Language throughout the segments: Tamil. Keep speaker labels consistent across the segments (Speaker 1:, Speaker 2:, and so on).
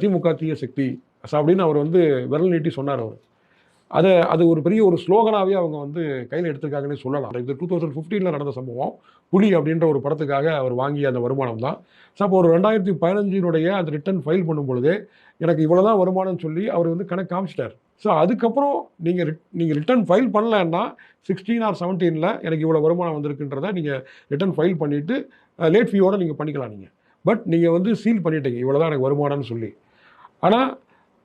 Speaker 1: திமுக தீய சக்தி அப்படின்னு அவர் வந்து விரல் நீட்டி சொன்னார் அவர். அது ஒரு பெரிய ஒரு ஸ்லோகனாவே அவங்க வந்து கையில் எடுத்திருக்காங்கன்னே சொல்லலாம். இது 2015ல நடந்த சம்பவம். புலி அப்படின்ற ஒரு படத்துக்காக அவர் வாங்கிய அந்த வருமானம் தான். ஸோ அப்போ ஒரு 2015னுடைய அந்த ரிட்டர்ன் ஃபைல் பண்ணும்பொழுதே, எனக்கு இவ்வளோதான் வருமானம்னு சொல்லி அவர் வந்து கணக்கு காமிச்சிட்டார். ஸோ அதுக்கப்புறம் நீங்க ரிட்டர்ன் ஃபைல் பண்ணலன்னா 16 ஆர் 17ல எனக்கு இவ்வளோ வருமானம் வந்திருக்குன்றத நீங்க ரிட்டர்ன் ஃபைல் பண்ணிட்டு லேட் ஃபீயோட நீங்க பண்ணிக்கலாம் நீங்க. பட் நீங்க வந்து சீல் பண்ணிட்டீங்க. இவ்வளோதான் எனக்கு வருமானம்னு சொல்லி. ஆனா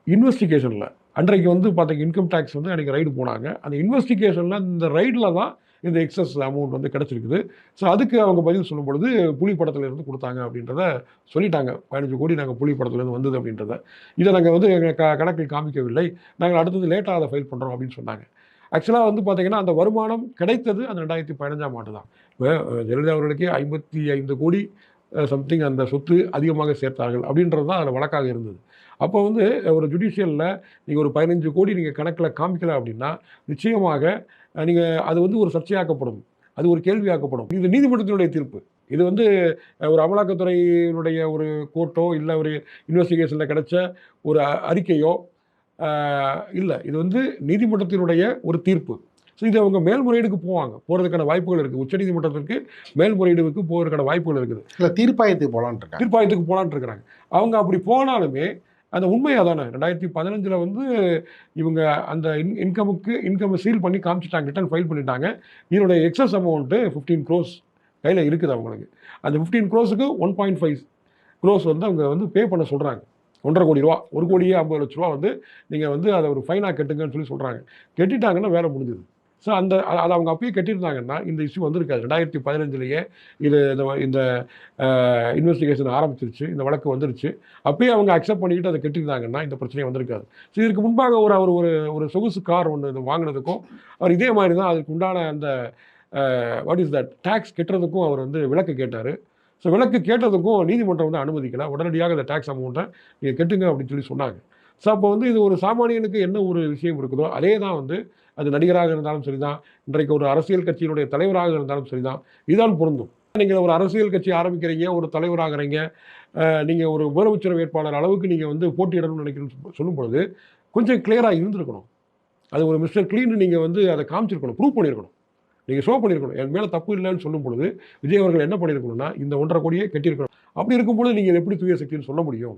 Speaker 1: இன்வெஸ்டிகேஷன்ல அன்றைக்கு வந்து பார்த்தீங்க இன்கம் டேக்ஸ் வந்து அன்றைக்கி ரைடு போனாங்க. அந்த இன்வெஸ்டிகேஷனில் இந்த ரைடில் தான் இந்த எக்ஸஸ் அமௌண்ட் வந்து கிடச்சிருக்குது. ஸோ அதுக்கு அவங்க பதில் சொல்லும் பொழுது புலி படத்துலேருந்து கொடுத்தாங்க அப்படின்றத சொல்லிட்டாங்க. 15 கோடி நாங்கள் புலி படத்துலேருந்து வந்தது அப்படின்றத. இதை நாங்கள் வந்து எங்கள் கணக்கில் காமிக்கவில்லை. நாங்கள் அடுத்தது லேட்டாக அதை ஃபைல் பண்ணுறோம் அப்படின்னு சொன்னாங்க. ஆக்சுவலாக வந்து பார்த்தீங்கன்னா அந்த வருமானம் கிடைத்தது அந்த 2015ஆம் ஆண்டு தான். இப்போ ஜெயலலிதா அவர்களுக்கே 55 கோடி சம்திங் அந்த சொத்து அதிகமாக சேர்த்தார்கள் அப்படின்றது தான் அதில் வழக்காக இருந்தது. அப்போ வந்து ஒரு ஜுடிஷியலில் நீங்கள் ஒரு 15 கோடி நீங்கள் கணக்கில் காமிக்கல அப்படின்னா நிச்சயமாக நீங்கள் அது வந்து ஒரு சர்ச்சையாக்கப்படும், அது ஒரு கேள்வியாக்கப்படும். இது நீதிமன்றத்தினுடைய தீர்ப்பு. இது வந்து ஒரு அமலாக்கத்துறையினுடைய ஒரு கோர்ட்டோ இல்லை ஒரு இன்வெஸ்டிகேஷனில் கிடைச்ச ஒரு அறிக்கையோ இல்லை. இது வந்து நீதிமன்றத்தினுடைய ஒரு தீர்ப்பு. ஸோ இது அவங்க மேல்முறையீடுக்கு போகிறதுக்கான வாய்ப்புகள் இருக்குது. உச்சநீதிமன்றத்திற்கு மேல்முறையீடுக்கு போகிறதுக்கான வாய்ப்புகள் இருக்குது.
Speaker 2: இல்லை தீர்ப்பாயத்துக்கு போகலான்ட்டு
Speaker 1: இருக்கிறாங்க. அவங்க அப்படி போனாலுமே அந்த உண்மை அதானே 2015ல் வந்து இவங்க அந்த இன்கம் சீல் பண்ணி காமிச்சிட்டாங்க, ரிட்டர்ன் ஃபைல் பண்ணிட்டாங்க. இதனுடைய எக்ஸஸ் அமௌண்ட்டு 15 crores கையில் இருக்குது அவங்களுக்கு. அந்த 15 crores 1.5 crores வந்து அவங்க வந்து பே பண்ண சொல்கிறாங்க. 1.5 கோடி ரூபா, 1,50,00,000 வந்து நீங்கள் வந்து அதை ஒரு ஃபைனாக கட்டுங்கன்னு சொல்லி சொல்கிறாங்க. கட்டிட்டாங்கன்னா வேலை முடிஞ்சுது. ஸோ அதை அவங்க அப்பயே கட்டியிருந்தாங்கன்னா இந்த இஷ்யூ வந்திருக்காது. 2015லேயே இந்த இன்வெஸ்டிகேஷன் ஆரம்பிச்சிருச்சு, இந்த வழக்கு வந்துருச்சு. அப்பயே அவங்க அக்செப்ட் பண்ணிக்கிட்டு அதை கட்டியிருந்தாங்கன்னா இந்த பிரச்சனையே வந்திருக்காது. ஸோ இதற்கு முன்பாக அவர் ஒரு சொகுசு கார் ஒன்று வாங்கினதுக்கும் அவர் இதே மாதிரி தான் அதுக்கு உண்டான அந்த வாட் இஸ் தட் டேக்ஸ் கட்டுறதுக்கும் அவர் வந்து விலக்கு கேட்டார். ஸோ விலக்கு கேட்டதுக்கும் நீதிமன்றம் வந்து அனுமதிக்கலை. உடனடியாக அந்த டேக்ஸ் அமௌண்ட்டை நீங்கள் கட்டுங்க அப்படின்னு சொல்லி சொன்னாங்க. ஸோ அப்போ வந்து இது ஒரு சாமானியனுக்கு என்ன ஒரு விஷயம் இருக்குதோ அதே தான் வந்து அது நடிகராக இருந்தாலும் சரி தான், இன்றைக்கு ஒரு அரசியல் கட்சியினுடைய தலைவராக இருந்தாலும் சரி தான், இதுதான் பொருந்தும். நீங்கள் ஒரு அரசியல் கட்சி ஆரம்பிக்கிறீங்க, ஒரு தலைவராகிறீங்க, நீங்கள் ஒரு முதலமைச்சர் வேட்பாளர் அளவுக்கு நீங்கள் வந்து போட்டியிடணும்னு நினைக்கணும்னு சொல்லும் பொழுது கொஞ்சம் கிளியராக இருந்திருக்கணும். அது ஒரு மிஸ்டர் கிளீன் நீங்கள் வந்து அதை காமிச்சிருக்கணும், ப்ரூவ் பண்ணியிருக்கணும், நீங்கள் ஷோ பண்ணியிருக்கணும். என் மேலே தப்பு இல்லைன்னு சொல்லும் பொழுது விஜய் அவர்கள் என்ன பண்ணியிருக்கணும்னா இந்த 1.5 கோடியே கட்டியிருக்கணும். அப்படி இருக்கும்போது நீங்கள் எப்படி தூய சக்தின்னு சொல்ல முடியும்?